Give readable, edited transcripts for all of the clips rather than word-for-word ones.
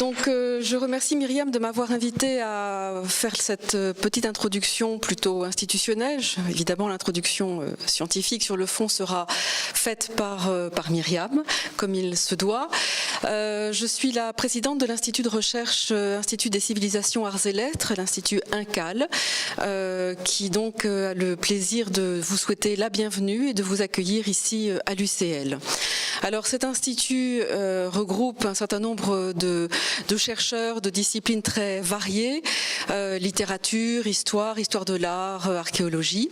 donc je remercie Myriam de m'avoir invité à faire cette petite introduction plutôt institutionnelle. Évidemment, l'introduction scientifique sur le fond sera faite par Myriam, comme il se doit. Je suis la présidente de l'Institut de recherche Institut des civilisations, arts et lettres, l'Institut INCAL, qui donc a le plaisir de vous souhaiter la bienvenue et de vous accueillir ici à l'UCL. Alors cet institut regroupe un certain nombre de chercheurs de disciplines très variées, littérature, histoire de l'art, archéologie.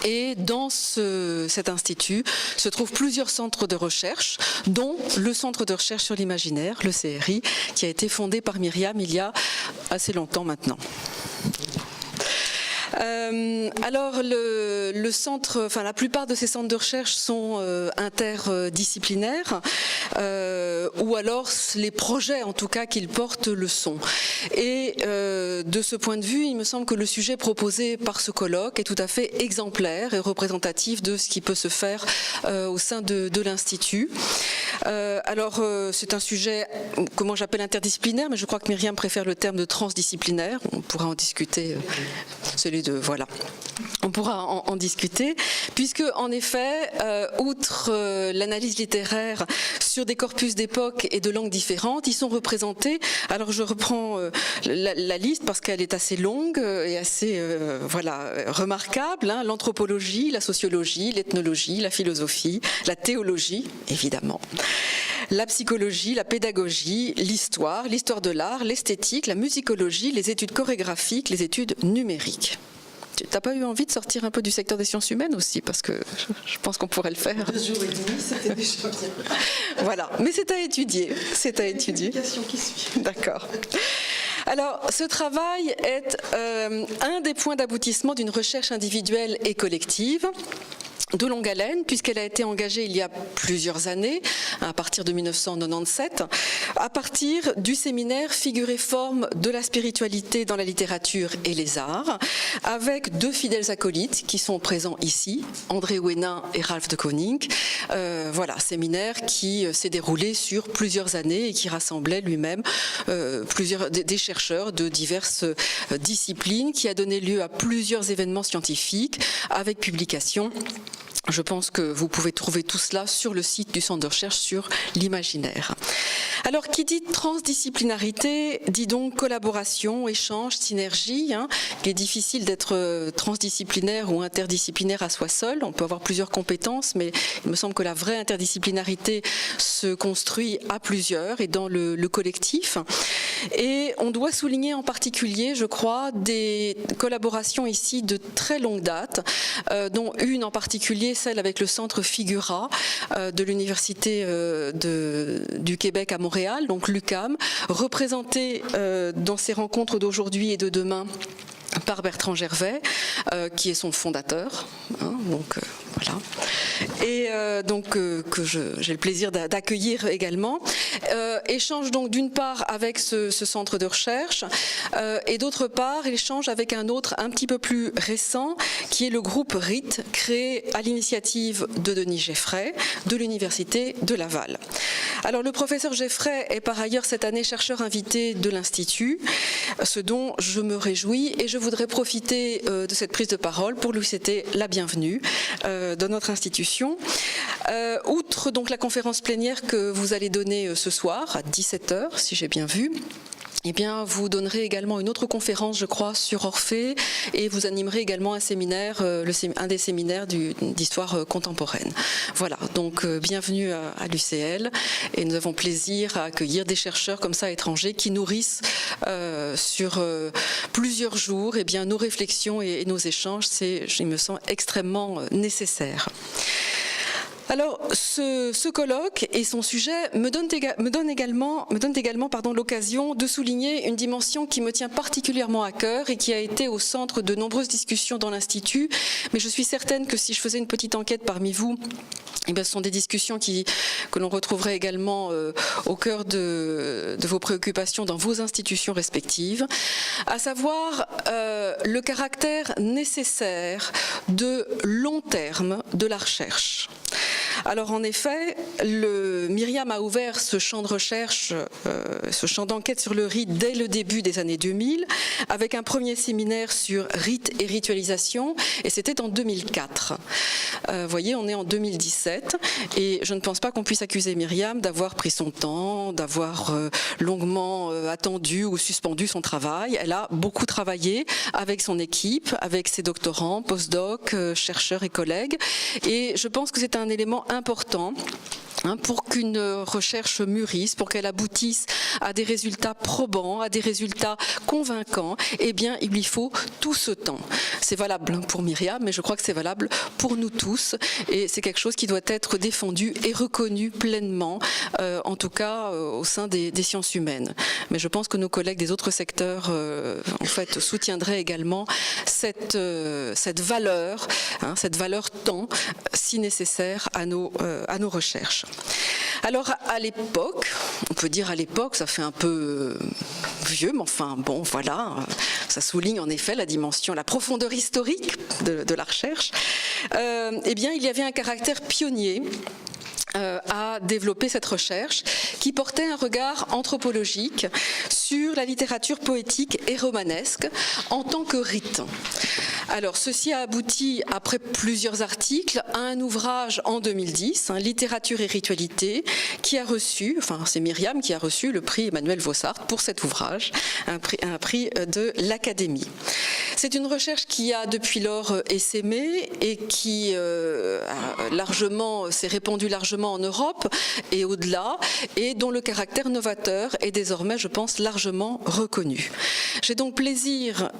Et dans cet institut se trouvent plusieurs centres de recherche, dont le centre de recherche sur l'imaginaire, le CRI, qui a été fondé par Myriam il y a assez longtemps maintenant. Alors le centre, enfin la plupart de ces centres de recherche sont interdisciplinaires, ou alors les projets en tout cas qu'ils portent le sont. Et de ce point de vue, il me semble que le sujet proposé par ce colloque est tout à fait exemplaire et représentatif de ce qui peut se faire au sein de l'Institut. Alors c'est un sujet, comment j'appelle, interdisciplinaire, mais je crois que Myriam préfère le terme de transdisciplinaire. On pourra en discuter, c'est les deux, voilà. On pourra en discuter, puisque en effet, outre l'analyse littéraire sur des corpus d'époque et de langues différentes, ils sont représentés, alors je reprends la liste parce qu'elle est assez longue et assez remarquable, hein, l'anthropologie, la sociologie, l'ethnologie, la philosophie, la théologie, évidemment, la psychologie, la pédagogie, l'histoire de l'art, l'esthétique, la musicologie, les études chorégraphiques, les études numériques. T'as pas eu envie de sortir un peu du secteur des sciences humaines aussi, parce que je pense qu'on pourrait le faire. 2 jours et demi, c'était déjà bien. Voilà, mais c'est à étudier. C'est à étudier. Qui suit. D'accord. Alors, ce travail est un des points d'aboutissement d'une recherche individuelle et collective de longue haleine, puisqu'elle a été engagée il y a plusieurs années, à partir de 1997, à partir du séminaire Figure et forme de la spiritualité dans la littérature et les arts, avec 2 fidèles acolytes qui sont présents ici, André Ouénin et Ralph de Koning. Voilà, séminaire qui s'est déroulé sur plusieurs années et qui rassemblait lui-même des chercheurs de diverses disciplines, qui a donné lieu à plusieurs événements scientifiques avec publication. Je pense que vous pouvez trouver tout cela sur le site du Centre de recherche sur l'imaginaire. Alors, qui dit transdisciplinarité, dit donc collaboration, échange, synergie. Hein. Il est difficile d'être transdisciplinaire ou interdisciplinaire à soi seul. On peut avoir plusieurs compétences, mais il me semble que la vraie interdisciplinarité se construit à plusieurs et dans le collectif. Et on doit souligner en particulier, je crois, des collaborations ici de très longue date, dont une en particulier, celle avec le centre Figura de l'Université du Québec à Montréal, donc l'UQAM, représenté dans ces rencontres d'aujourd'hui et de demain par Bertrand Gervais, qui est son fondateur, hein, donc voilà, et que j'ai le plaisir d'accueillir également. Échange donc d'une part avec ce centre de recherche et d'autre part échange avec un autre un petit peu plus récent qui est le groupe RIT, créé à l'initiative de Denis Geffray de l'Université de Laval. Alors le professeur Geffray est par ailleurs cette année chercheur invité de l'Institut, ce dont je me réjouis, et je voudrais profiter de cette prise de parole pour lui souhaiter la bienvenue dans notre institution. Outre donc la conférence plénière que vous allez donner ce soir à 17h, si j'ai bien vu, eh bien, vous donnerez également une autre conférence, je crois, sur Orphée, et vous animerez également un séminaire, un des séminaires d'histoire contemporaine. Voilà, donc bienvenue à l'UCL, et nous avons plaisir à accueillir des chercheurs comme ça étrangers qui nourrissent sur plusieurs jours eh bien, nos réflexions et nos échanges. C'est, il me semble, extrêmement nécessaire. Alors, ce colloque et son sujet me donnent également l'occasion de souligner une dimension qui me tient particulièrement à cœur et qui a été au centre de nombreuses discussions dans l'Institut. Mais je suis certaine que si je faisais une petite enquête parmi vous, eh bien, ce sont des discussions que l'on retrouverait également au cœur de vos préoccupations dans vos institutions respectives, à savoir le caractère nécessaire de long terme de la recherche. Alors en effet, Myriam a ouvert ce champ de recherche, ce champ d'enquête sur le rite dès le début des années 2000, avec un premier séminaire sur rite et ritualisation, et c'était en 2004. Vous voyez, on est en 2017, et je ne pense pas qu'on puisse accuser Myriam d'avoir pris son temps, d'avoir longuement attendu ou suspendu son travail. Elle a beaucoup travaillé avec son équipe, avec ses doctorants, postdocs, chercheurs et collègues, et je pense que c'est un élément important pour qu'une recherche mûrisse, pour qu'elle aboutisse à des résultats probants, à des résultats convaincants, eh bien, il lui faut tout ce temps. C'est valable pour Myriam, mais je crois que c'est valable pour nous tous, et c'est quelque chose qui doit être défendu et reconnu pleinement, en tout cas au sein des sciences humaines. Mais je pense que nos collègues des autres secteurs, en fait, soutiendraient également cette valeur, cette valeur temps, si nécessaire à nos recherches. Alors à l'époque, on peut dire à l'époque, ça fait un peu vieux, mais enfin bon, voilà, ça souligne en effet la dimension, la profondeur historique de la recherche. Eh bien, il y avait un caractère pionnier à développer cette recherche qui portait un regard anthropologique sur la littérature poétique et romanesque en tant que rite. Alors, ceci a abouti, après plusieurs articles, à un ouvrage en 2010, Littérature et ritualité, qui a reçu, enfin c'est Myriam qui a reçu le prix Emmanuel Vossart pour cet ouvrage, un prix de l'Académie. C'est une recherche qui a depuis lors essaimé et qui s'est répandue largement en Europe et au-delà, et dont le caractère novateur est désormais, je pense, largement reconnu. J'ai donc plaisir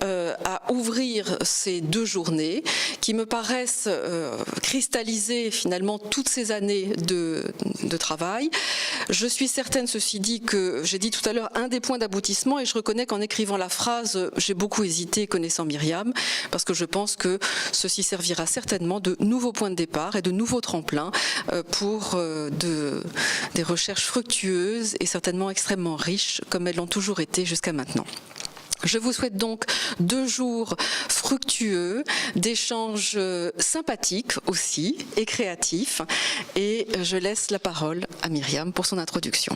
à ouvrir ces 2 journées qui me paraissent cristalliser finalement toutes ces années de travail. Je suis certaine, ceci dit, que j'ai dit tout à l'heure un des points d'aboutissement, et je reconnais qu'en écrivant la phrase, j'ai beaucoup hésité connaissant Myriam, parce que je pense que ceci servira certainement de nouveaux points de départ et de nouveaux tremplins pour des recherches fructueuses et certainement extrêmement riches, comme elles l'ont toujours été jusqu'à maintenant. Je vous souhaite donc 2 jours fructueux, d'échanges sympathiques aussi et créatifs, et je laisse la parole à Myriam pour son introduction.